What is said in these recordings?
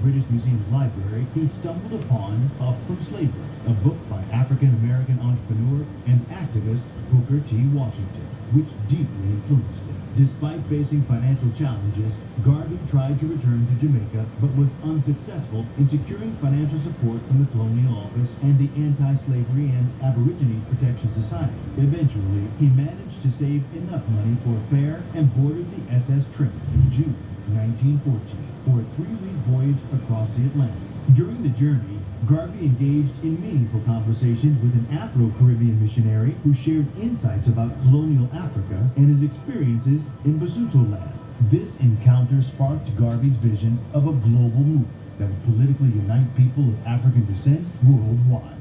British Museum's library, he stumbled upon Up from Slavery, a book by African-American entrepreneur and activist Booker T. Washington, which deeply influenced him. Despite facing financial challenges, Garvey tried to return to Jamaica but was unsuccessful in securing financial support from the Colonial Office and the Anti-Slavery and Aborigines Protection Society. Eventually, he managed to save enough money for a fare and boarded the SS Trinity in June 1914 for a 3-week voyage across the Atlantic. During the journey, Garvey engaged in meaningful conversations with an Afro-Caribbean missionary who shared insights about colonial Africa and his experiences in Basuto land. This encounter sparked Garvey's vision of a global movement that would politically unite people of African descent worldwide.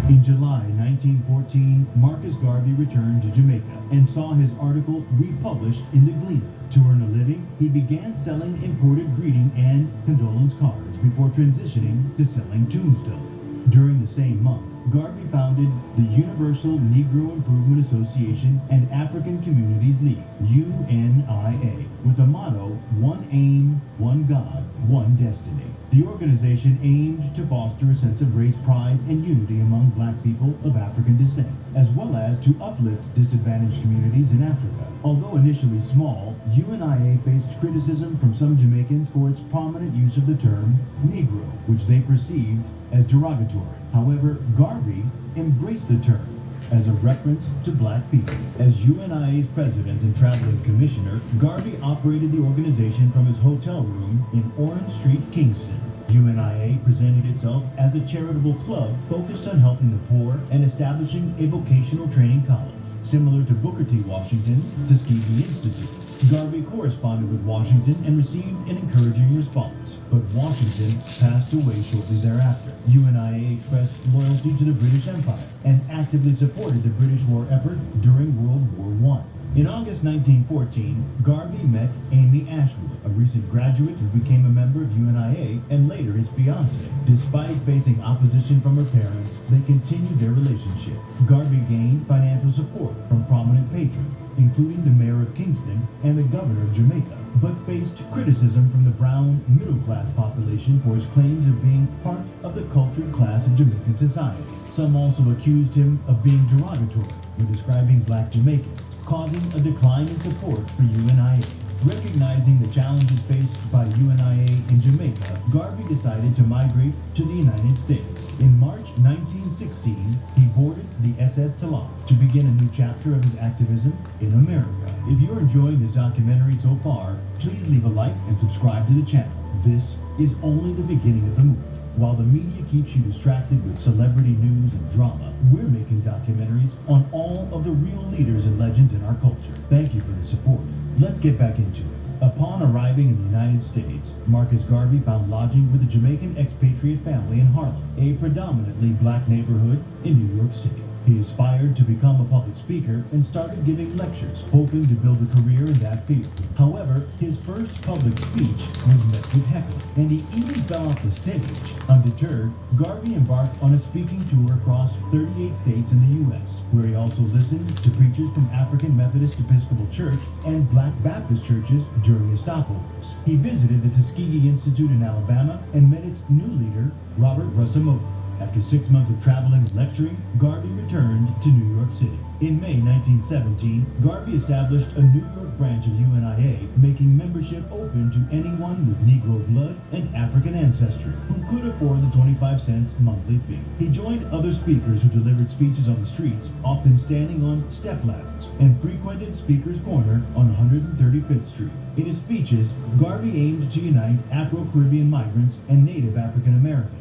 In July 1914, Marcus Garvey returned to Jamaica and saw his article republished in the Gleaner. To earn a living, he began selling imported greeting and condolence cards before transitioning to selling tombstones. During the same month, Garvey founded the Universal Negro Improvement Association and African Communities League, UNIA, with the motto, One Aim, One God, One Destiny. The organization aimed to foster a sense of race pride and unity among black people of African descent, as well as to uplift disadvantaged communities in Africa. Although initially small, UNIA faced criticism from some Jamaicans for its prominent use of the term Negro, which they perceived as derogatory. However, Garvey embraced the term as a reference to black people. As UNIA's president and traveling commissioner, Garvey operated the organization from his hotel room in Orange Street, Kingston. UNIA presented itself as a charitable club focused on helping the poor and establishing a vocational training college, similar to Booker T. Washington's Tuskegee Institute. Garvey corresponded with Washington and received an encouraging response, but Washington passed away shortly thereafter. UNIA expressed loyalty to the British Empire and actively supported the British war effort during World War I. In August 1914, Garvey met Amy Ashwood, a recent graduate who became a member of UNIA and later his fiancée. Despite facing opposition from her parents, they continued their relationship. Garvey gained financial support from prominent patrons, including the mayor of Kingston and the governor of Jamaica, but faced criticism from the brown middle-class population for his claims of being part of the cultured class of Jamaican society. Some also accused him of being derogatory when describing black Jamaicans, causing a decline in support for UNIA. Recognizing the challenges faced by UNIA in Jamaica, Garvey decided to migrate to the United States. In March 1916, he boarded the SS Talon to begin a new chapter of his activism in America. If you're enjoying this documentary so far, please leave a like and subscribe to the channel. This is only the beginning of the movie. While the media keeps you distracted with celebrity news and drama, we're making documentaries on all of the real leaders and legends in our culture. Thank you for the support. Let's get back into it. Upon arriving in the United States, Marcus Garvey found lodging with a Jamaican expatriate family in Harlem, a predominantly black neighborhood in New York City. He aspired to become a public speaker and started giving lectures, hoping to build a career in that field. However, his first public speech was met with heckling, and he even fell off the stage. Undeterred, Garvey embarked on a speaking tour across 38 states in the U.S., where he also listened to preachers from African Methodist Episcopal Church and Black Baptist churches during his stopovers. He visited the Tuskegee Institute in Alabama and met its new leader, Robert Russell. After 6 months of traveling and lecturing, Garvey returned to New York City. In May 1917, Garvey established a New York branch of UNIA, making membership open to anyone with Negro blood and African ancestry who could afford the 25 cents monthly fee. He joined other speakers who delivered speeches on the streets, often standing on step ladders, and frequented Speaker's Corner on 135th Street. In his speeches, Garvey aimed to unite Afro-Caribbean migrants and Native African Americans.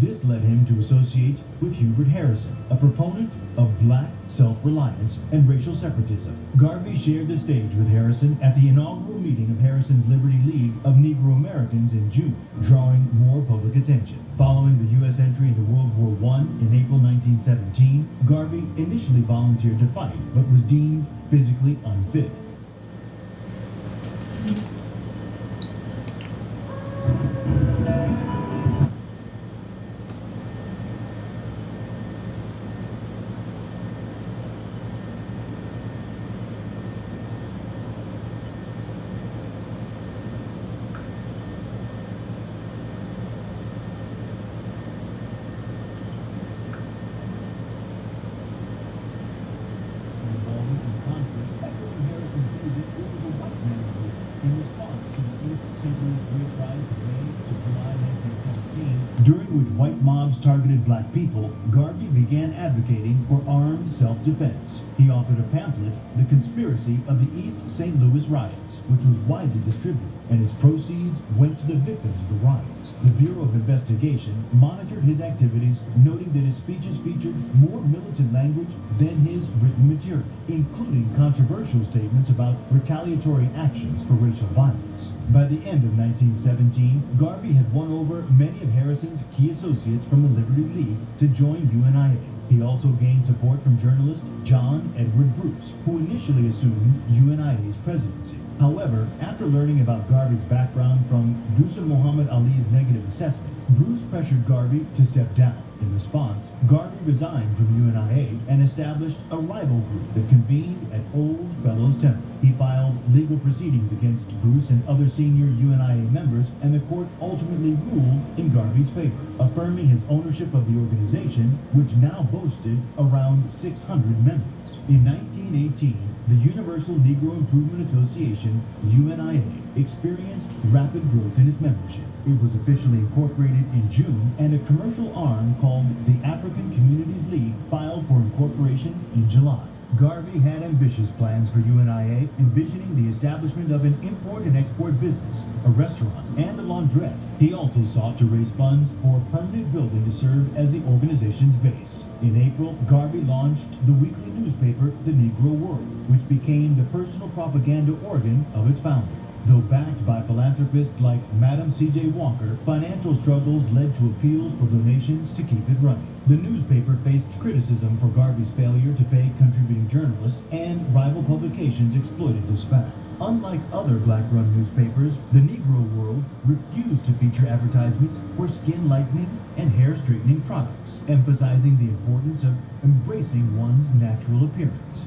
This led him to associate with Hubert Harrison, a proponent of black self-reliance and racial separatism. Garvey shared the stage with Harrison at the inaugural meeting of Harrison's Liberty League of Negro Americans in June, drawing more public attention. Following the U.S. entry into World War I in April 1917, Garvey initially volunteered to fight, but was deemed physically unfit. Blues race riots of May to July 1917, during which white mobs targeted black people, Garvey began advocating for armed self-defense. He authored a pamphlet, The Conspiracy of the East St. Louis Riots, which was widely distributed, and its proceeds went to the victims of the riots. The Bureau of Investigation monitored his activities, noting that his speeches featured more militant language than his written material, including controversial statements about retaliatory actions for racial violence. By the end of 1917, Garvey had won over many of Harrison's key associates from the Liberty League to join UNIA. He also gained support from journalist John Edward Bruce, who initially assumed UNIA's presidency. However, after learning about Garvey's background from Dusar Muhammad Ali's negative assessment, Bruce pressured Garvey to step down. In response, Garvey resigned from UNIA and established a rival group that convened at Old Fellows Temple. He filed legal proceedings against Bruce and other senior UNIA members, and the court ultimately ruled in Garvey's favor, affirming his ownership of the organization, which now boasted around 600 members. In 1918, the Universal Negro Improvement Association, UNIA, experienced rapid growth in its membership. It was officially incorporated in June, and a commercial arm called the African Communities League filed for incorporation in July. Garvey had ambitious plans for UNIA, envisioning the establishment of an import and export business, a restaurant, and a laundrette. He also sought to raise funds for a permanent building to serve as the organization's base. In April, Garvey launched the weekly newspaper, The Negro World, which became the personal propaganda organ of its founder. Though backed by philanthropists like Madam C.J. Walker, financial struggles led to appeals for donations to keep it running. The newspaper faced criticism for Garvey's failure to pay contributing journalists, and rival publications exploited this fact. Unlike other black-run newspapers, the Negro World refused to feature advertisements for skin lightening and hair straightening products, emphasizing the importance of embracing one's natural appearance.